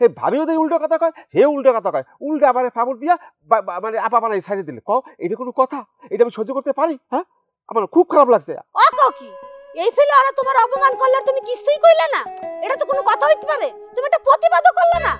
হে ভাবিও দেই উল্টো কথা কয়, হে উল্টো কথা কয়, উল্টা আমারে ফাবর দিয়া মানে আপা বানাই ছাড়িয়ে দিলে। কও এটা কোনো কথা? এটা আমি সহ্য করতে পারি? হ্যাঁ, আমার খুব খারাপ লাগছে। ও কও কি এই ফেলে ওরা তোমার অপমান করলে তুমি কিছুই কইলা না? এটা তো কোনো কথা হইতে পারে? তুমি একটা প্রতিবাদও করলে না।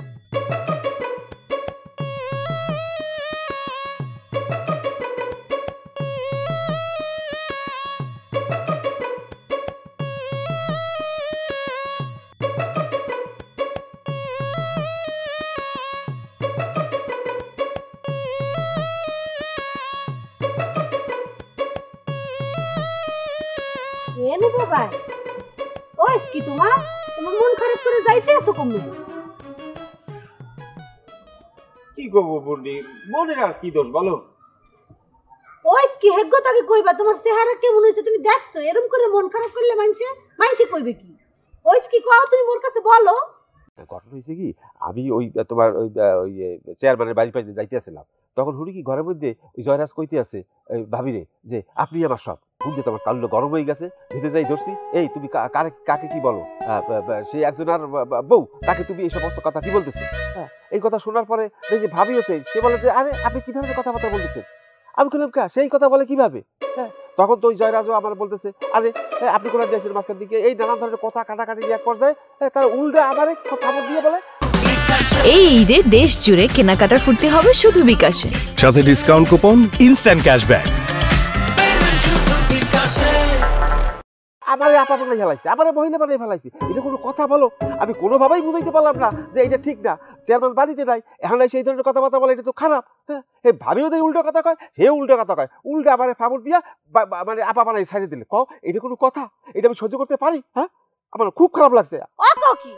এনে বাবা ওই কি তোমার মন খারাপ করে যাইতে আছো কম? কি করবো বন্ডি, মনের আর কি দোষ বলো? ওই কি হেগ্য তাকে কইবা তোমার চেহারা কেমন হইছে তুমি দেখছো? এরকম করে মন খারাপ করলে মানছে কইবে কি? ওই কি কও তুমি মোর কাছে বলো। ঘটনা হয়েছে কি, আমি ওই তোমার ওই চেয়ারম্যানের বাড়ির পাশে যাইতেছিলাম, তখন শুনি কি ঘরের মধ্যে ওই জয়রাজ কইতে আছে ভাবিরে যে আপনি আমার সব। ঘুমতে তোমার কাল্লো গরম হয়ে গেছে, ভিতরে যাই ধরছি, এই তুমি কাকে কি বলো? সে একজন আর বউ, তাকে তুমি এই সমস্ত কথা কি বলতেছো? এই কথা শোনার পরে যে ভাবি হচ্ছে, সে বলে যে আরে আপনি কি ধরনের কথাবার্তা বলতেছেন? আমি বললাম কা সেই কথা বলে কিভাবে? হ্যাঁ, তখন তো ওই জয়রাজও আমার বলতেছে আরে আপনি কোন দিয়েছেন মাঝখান দিকে, এই নানান ধরনের কথা কাটাকাটি এক পর্যায়ে তার উল্টা আমারে খবর দিয়ে বলে। এই ঈদে দেশ জুড়ে কেনাকাটার ফুর্তি হবে শুধু বিকাশে, সাথে ডিসকাউন্ট কুপন, ইনস্ট্যান্ট ক্যাশব্যাক। আমারে আপা বানাই ফেলাইছে, আমারে মহিলা বানাই ফেলাইছে, এটা কোনো কথা বলো? আমি কোনোভাবেই বুঝাইতে পারলাম না যে এটা ঠিক না। চেয়ারম্যান বাড়িতে নাই, এখন সেই ধরনের কথাবার্তা বলে, এটা তো খারাপ। হ্যাঁ, হে ভাবিও দেই উল্টো কথা কয়, হে উল্টো কথা কয়, উল্টা আমারে ফাবর দিয়া মানে আপা বানাই ছাড়িয়ে দিলে। কও এটা কোনো কথা? এটা আমি সহ্য করতে পারি? হ্যাঁ, আমার খুব খারাপ লাগছে। ও কও কি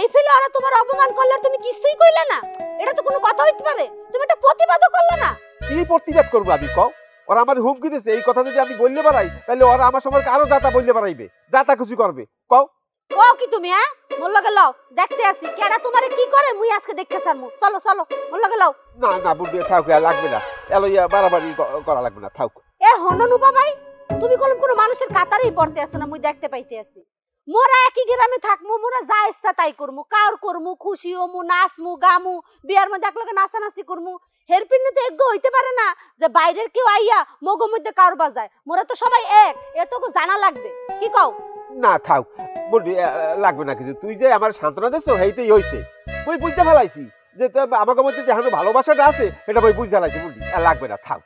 এই ফেলে ওরা তোমার অপমান করলে তুমি কিছুই কইলা না? এটা তো কোনো কথা হইতে পারে? তুমি একটা প্রতিবাদও করলে না। কি প্রতিবাদ করবো আমি? কও, ওরা আমার হুমকি দিতেছে, এই কথা যদি আমি বললে বাড়াই তাহলে ওরা আমার সম্পর্কে আরো যাতা বললে বাড়াইবে, যাতা কিছু করবে। কও কও কি তুমি? হ্যাঁ, মোর লগে লও, দেখতে আসি কেডা তোমারে কি করে, মুই আজকে দেখতে ছাড়মু। চলো চলো মোর লগে লও। না না বুঝবে, থাক, লাগবে না, এলো বাড়াবাড়ি করা লাগবে না, থাক। এ হননুপা ভাই, তুমি কোনো মানুষের কাতারেই পড়তে আসো না, মুই দেখতে পাইতে আছি। মোরা একই গ্রামে থাকমু, মোরা যা ইচ্ছা তাই করমু, কার করমু, খুশি হমু, নাচমু, গামু, বিয়ার মধ্যে একলগে নাচানাচি করমু। হেরপিনে তো এগ্য হইতে পারে না যে বাইরের কেউ আইয়া মগো মধ্যে কার বাজায়। মোরা তো সবাই এক, এতটুকু জানা লাগবে। কি কও? না থাক বলবি, লাগবে না কিছু। তুই যে আমার সান্ত্বনা দিচ্ছ সেইটাই হয়েছে, বই বুঝতে ফেলাইছি যে আমাকে মধ্যে যে ভালোবাসাটা আছে এটা বই বুঝতে ফেলাইছি, বুঝলি? আর লাগবে না, থাক।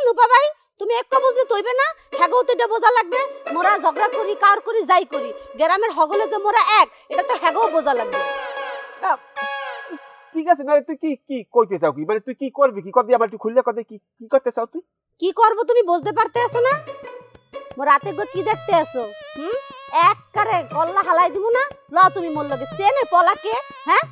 নুপা ভাই, তুমি একটা বুঝলে তৈবে না, হ্যাগো তো এটা বোঝা লাগবে। মোরা ঝগড়া করি, কার করি, যাই করি, গ্রামের হগলে যে মোরা এক, এটা তো হ্যাগো বোঝা লাগবে। না ঠিক আছে, না তুই কি কি কইতে চাও? কি মানে তুই কি করবি? কি কদি আমার একটু খুললে কদি কি কি করতে চাও? তুই কি করবো তুমি বুঝতে পারতে আছো না? মোর রাতে গো কি দেখতে আসো? এক কারে কল্লা হালাই দিব না। ল তুমি মোর লগে সেনে পলাকে। হ্যাঁ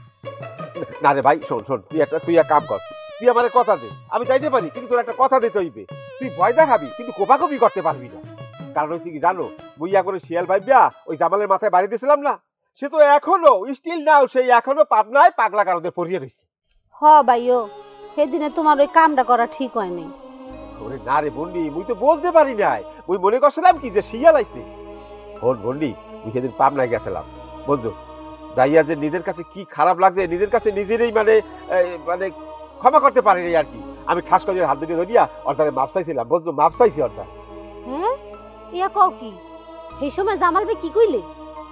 না রে ভাই, শোন শোন, তুই এক কাম কর, তুই আমারে কথা দে, আমি যাইতে পারি, কিন্তু তোর একটা কথা দিতে হইবে। তুই ভয় দেখাবি কিন্তু কোপাকপি করতে পারবি না। কারণ হচ্ছে কি জানো, বুইয়া করে শিয়াল ভাইবিয়া ওই জামালের মাথায় বাড়ি দিয়েছিলাম না, সে তো এখনো স্টিল নাও, সেই এখনো পাবনায় পাগলা কারণে পড়িয়ে রয়েছে। হ ভাইও, সেদিনে তোমার ওই কামটা করা ঠিক হয়নি। ওরে না রে বন্ডি, মুই তো বুঝতে পারি নাই, মুই মনে করছিলাম কি যে শিয়াল আইছে। হন বন্ডি, মুই সেদিন পাবনায় গেছিলাম, বুঝছো, যাইয়া যে নিজের কাছে কি খারাপ লাগছে, নিজের কাছে নিজেরই মানে মানে ক্ষমা করতে পারিনি আর কি। আমি ঠাস করে হাত ধরে ধরিয়া অর্থাৎ মাপ চাইছিলাম, বুঝছো, মাপ চাইছি অর্থাৎ। হ্যাঁ, ইয়া কও কি? সেই সময় জামাল ভাই কি কইলে?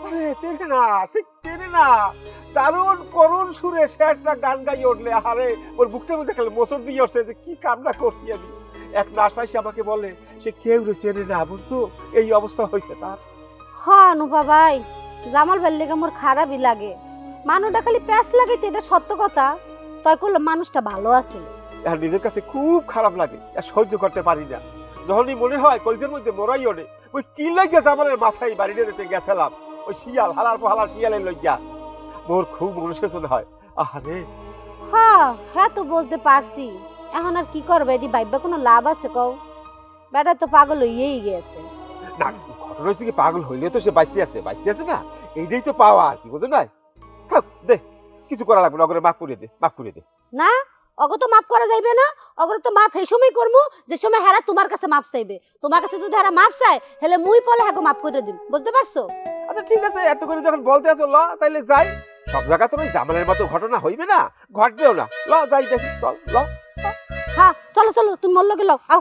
আরে চেনে না, সে চেনে না, দারুণ করুণ সুরে সে একটা গান গাইয়ে উঠলে, আরে ওর বুকটার মধ্যে খেলে মোচড় দিয়ে উঠছে যে কি কামনা করছি আমি। এক নার্স এসে আমাকে বলে সে কেউ চেনে না, বুঝছো, এই অবস্থা হয়েছে তার। হ্যাঁ নুপা ভাই, জামাল ভাইয়ের লেগে মোর খারাপই লাগে। মানুষটা খালি প্যাঁচ লাগাইতে, এটা সত্য কথা। তাই করলে মানুষটা ভালো আছে। আর নিজের কাছে খুব খারাপ লাগে, আর সহ্য করতে পারি না। যখনই মনে হয় কলজের মধ্যে মরাই ওঠে, ওই কি লাগে জামালের মাথায় বাড়িতে দিতে গেছিলাম, ওই শিয়াল হালার হালার শিয়ালের লইয়া মোর খুব অনুশোচন হয়। আরে হ্যাঁ হ্যাঁ, তো বুঝতে পারছি। এখন আর কি করবে, এটি ভাইবা কোনো লাভ আছে কও? বেটা তো পাগল হইয়েই গেছে। না, ঘটনা হচ্ছে কি, পাগল হইলে তো সে বাইসে আছে না, এইটাই তো পাওয়া আর কি, বুঝো না? থাক দে, কিছু করা লাগবে না, ওকে মাফ করে দে, মাফ করে দে। না, অগো তো মাফ করা যাইবে না। অগরে তো মাফ এই সময় করমু যে সময় হেরা তোমার কাছে মাফ চাইবে। তোমার কাছে যদি হেরা মাফ চায়, হেলে মুই পলে হাগো মাফ করে দিম, বুঝতে পারছো? আচ্ছা ঠিক আছে, এত করে যখন বলতে আছো ল, তাইলে যাই। সব জায়গা তো ওই জামালের মতো ঘটনা হইবে না, ঘটবেও না। ল যাই দেখি, চল ল। হ্যাঁ চলো চলো, তুমি মোর লগে লও, আও।